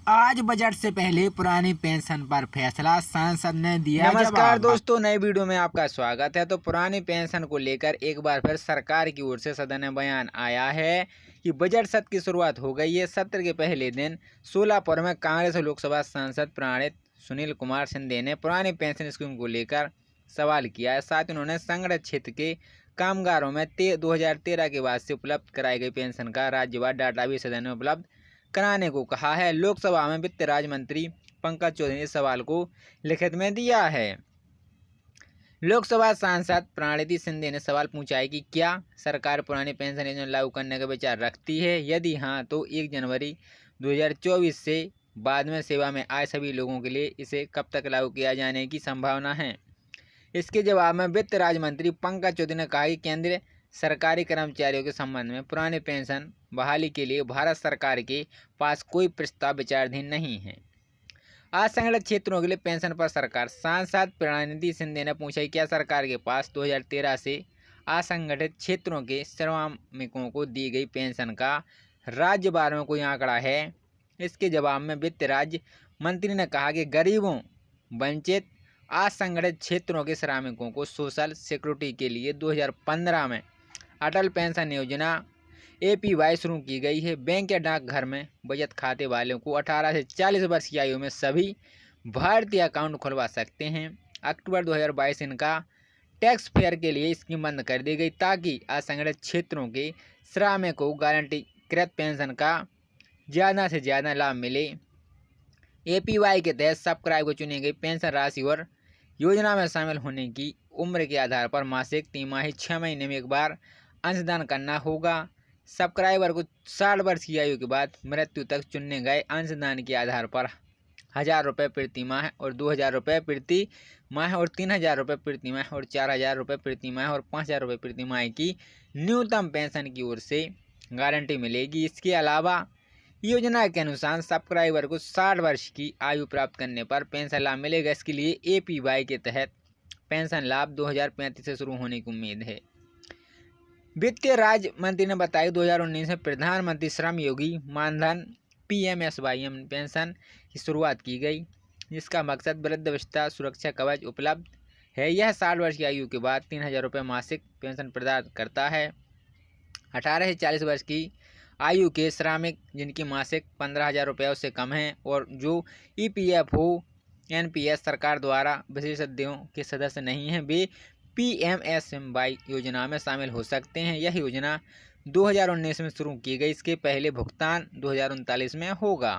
आज बजट से पहले पुरानी पेंशन पर फैसला, सांसद ने दिया नमस्कार जवाब। दोस्तों, नए वीडियो में आपका स्वागत है। तो पुरानी पेंशन को लेकर एक बार फिर सरकार की ओर से सदन में बयान आया है कि बजट सत्र की शुरुआत हो गई है। सत्र के पहले दिन सोलापुर में कांग्रेस और लोकसभा सांसद प्रणित सुनील कुमार शिंदे ने पुरानी पेंशन स्कीम को लेकर सवाल किया है। साथ ही उन्होंने संगठित क्षेत्र के कामगारों में 2013 के बाद से उपलब्ध कराई गई पेंशन का राज्यवार डाटा भी सदन में उपलब्ध कराने को कहा है। लोकसभा में वित्त राज्य मंत्री पंकज चौधरी ने इस सवाल को लिखित में दिया है। लोकसभा सांसद प्रणिति शिंदे ने सवाल पूछा है कि क्या सरकार पुरानी पेंशन योजना लागू करने का विचार रखती है। यदि हाँ, तो 1 जनवरी 2024 से बाद में सेवा में आए सभी लोगों के लिए इसे कब तक लागू किया जाने की संभावना है। इसके जवाब में वित्त राज्य मंत्री पंकज चौधरी ने कहा कि केंद्र सरकारी कर्मचारियों के संबंध में पुरानी पेंशन बहाली के लिए भारत सरकार के पास कोई प्रस्ताव विचाराधीन नहीं है। असंगठित क्षेत्रों के लिए पेंशन पर सरकार, सांसद प्रणिति शिंदे ने पूछा कि क्या सरकार के पास 2013 से असंगठित क्षेत्रों के श्रमिकों को दी गई पेंशन का राज्यवार में कोई आंकड़ा है। इसके जवाब में वित्त राज्य मंत्री ने कहा कि गरीबों, वंचित, असंगठित क्षेत्रों के श्रमिकों को सोशल सिक्योरिटी के लिए 2015 में अटल पेंशन योजना APY शुरू की गई है। बैंक या डाकघर में बचत खाते वालों को 18 से 40 वर्ष की आयु में सभी भारतीय अकाउंट खुलवा सकते हैं। अक्टूबर 2022 इनका टैक्स फेयर के लिए स्कीम बंद कर दी गई ताकि असंगठित क्षेत्रों के श्रमिकों को गारंटीकृत पेंशन का ज़्यादा से ज़्यादा लाभ मिले। APY के तहत सब्सक्राइब को चुनी गई पेंशन राशि और योजना में शामिल होने की उम्र के आधार पर मासिक, तिमाही, 6 महीने में एक बार अंशदान करना होगा। सब्सक्राइबर को 60 वर्ष की आयु के बाद मृत्यु तक चुने गए अंशदान के आधार पर 1000 रुपये प्रति माह और 2000 रुपये प्रति माह और 3000 रुपये प्रति माह और 4000 रुपये प्रति माह और 5000 रुपये प्रति माह की न्यूनतम पेंशन की ओर से गारंटी मिलेगी। इसके अलावा योजना के अनुसार सब्सक्राइबर को 60 वर्ष की आयु प्राप्त करने पर पेंशन लाभ मिलेगा। इसके लिए APY के तहत पेंशन लाभ 2035 से शुरू होने की उम्मीद है। वित्त राज्य मंत्री ने बताया 2019 में प्रधानमंत्री श्रम योगी मानधन PMSYM पेंशन की शुरुआत की गई, जिसका मकसद वृद्धावस्था सुरक्षा कवच उपलब्ध है। यह 60 वर्ष की आयु के बाद 3000 रुपये मासिक पेंशन प्रदान करता है। 18 से 40 वर्ष की आयु के श्रमिक जिनकी मासिक 15,000 रुपये से कम है और जो EPFO NPS सरकार द्वारा विशेषज्ञों के सदस्य नहीं हैं, वे PMSY योजना में शामिल हो सकते हैं। यह योजना 2019 में शुरू की गई। इसके पहले भुगतान 2039 में होगा।